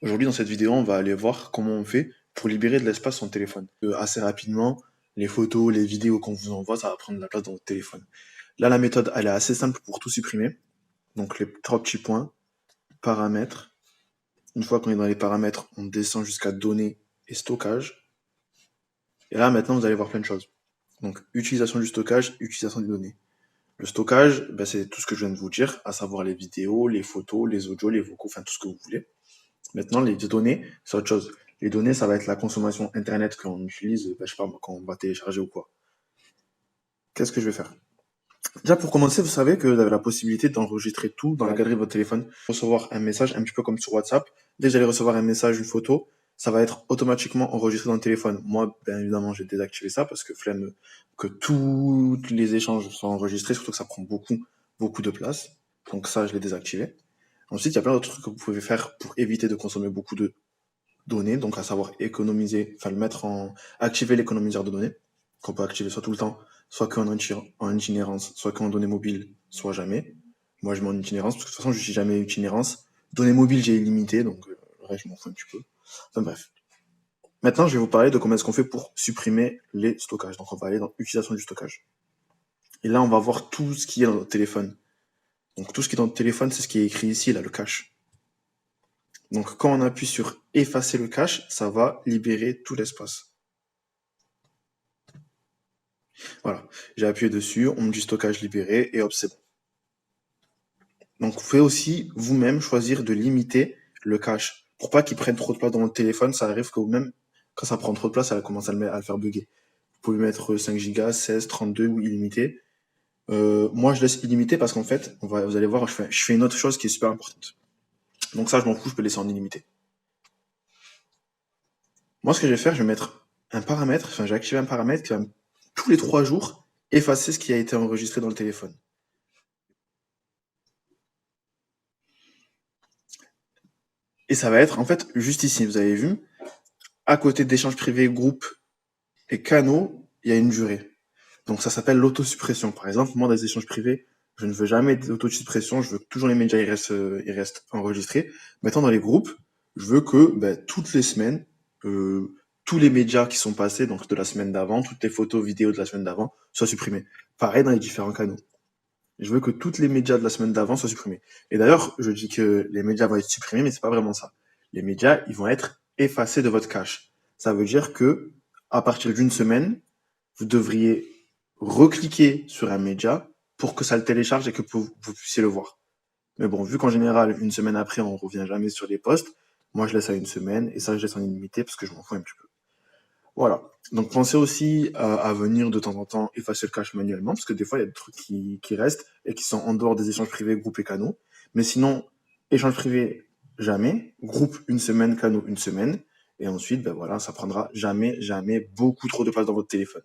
Aujourd'hui, dans cette vidéo, on va aller voir comment on fait pour libérer de l'espace sur son téléphone. Assez rapidement, les photos, les vidéos qu'on vous envoie, ça va prendre de la place dans votre téléphone. Là, la méthode, elle est assez simple pour tout supprimer. Donc, les trois petits points, paramètres. Une fois qu'on est dans les paramètres, on descend jusqu'à données et stockage. Et là, maintenant, vous allez voir plein de choses. Donc, utilisation du stockage, utilisation des données. Le stockage, ben, c'est tout ce que je viens de vous dire, à savoir les vidéos, les photos, les audios, les vocaux, enfin tout ce que vous voulez. Maintenant, les données, c'est autre chose. Les données, ça va être la consommation Internet qu'on utilise, ben, je sais pas, quand on va télécharger ou quoi. Qu'est-ce que je vais faire? Déjà, pour commencer, vous savez que vous avez la possibilité d'enregistrer tout dans la galerie de votre téléphone. Recevoir un message, un petit peu comme sur WhatsApp. Dès que vous allez recevoir un message, une photo, ça va être automatiquement enregistré dans le téléphone. Moi, bien évidemment, j'ai désactivé ça parce que flemme que tous les échanges soient enregistrés, surtout que ça prend beaucoup de place. Donc ça, je l'ai désactivé. Ensuite, il y a plein d'autres trucs que vous pouvez faire pour éviter de consommer beaucoup de données, donc à savoir économiser, enfin le mettre en, activer l'économiseur de données, qu'on peut activer soit tout le temps, soit en itinérance, soit qu'en données mobiles, soit jamais. Moi, je mets en itinérance, parce que de toute façon, je suis jamais itinérance. Données mobiles, j'ai illimité, donc le reste, je m'en fous un petit peu. Enfin bref. Maintenant, je vais vous parler de comment est-ce qu'on fait pour supprimer les stockages. Donc, on va aller dans utilisation du stockage. Et là, on va voir tout ce qui est dans notre téléphone. Donc, tout ce qui est dans notre téléphone, c'est ce qui est écrit ici, là, le cache. Donc, quand on appuie sur effacer le cache, ça va libérer tout l'espace. Voilà, j'ai appuyé dessus, on me dit stockage libéré et hop, c'est bon. Donc, vous pouvez aussi vous-même choisir de limiter le cache pour pas qu'il prenne trop de place dans votre téléphone. Ça arrive que vous-même, quand ça prend trop de place, ça commence à le faire bugger. Vous pouvez mettre 5 Go, 16, 32 ou illimité. Moi, je laisse illimité parce qu'en fait, vous allez voir, je fais une autre chose qui est super importante. Donc ça, je m'en fous, je peux laisser en illimité. Moi, ce que je vais faire, je vais mettre un paramètre, enfin, j'ai activé un paramètre qui va tous les 3 jours effacer ce qui a été enregistré dans le téléphone. Et ça va être, en fait, juste ici, vous avez vu, à côté d'échanges privés, groupes et canaux, il y a une durée. Donc ça s'appelle l'autosuppression. Par exemple, moi, dans les échanges privés, je ne veux jamais d'autosuppression, je veux que toujours les médias ils restent enregistrés. Maintenant, dans les groupes, je veux que toutes les semaines, euh, tous les médias qui sont passés, donc de la semaine d'avant, toutes les photos, vidéos de la semaine d'avant, soient supprimés. Pareil dans les différents canaux. Je veux que toutes les médias de la semaine d'avant soient supprimés. Et d'ailleurs, je dis que les médias vont être supprimés, mais c'est pas vraiment ça. Les médias, ils vont être effacés de votre cache. Ça veut dire que, à partir d'une semaine, vous devriez recliquer sur un média pour que ça le télécharge et que vous puissiez le voir. Mais bon, vu qu'en général, une semaine après, on revient jamais sur les posts, moi je laisse à une semaine et ça je laisse en illimité parce que je m'en fous un petit peu. Voilà. Donc pensez aussi à venir de temps en temps effacer le cache manuellement, parce que des fois il y a des trucs qui restent et qui sont en dehors des échanges privés, groupes et canaux. Mais sinon, échange privé, jamais. Groupe, une semaine, canaux, une semaine. Et ensuite, ben voilà, ça prendra jamais beaucoup trop de place dans votre téléphone.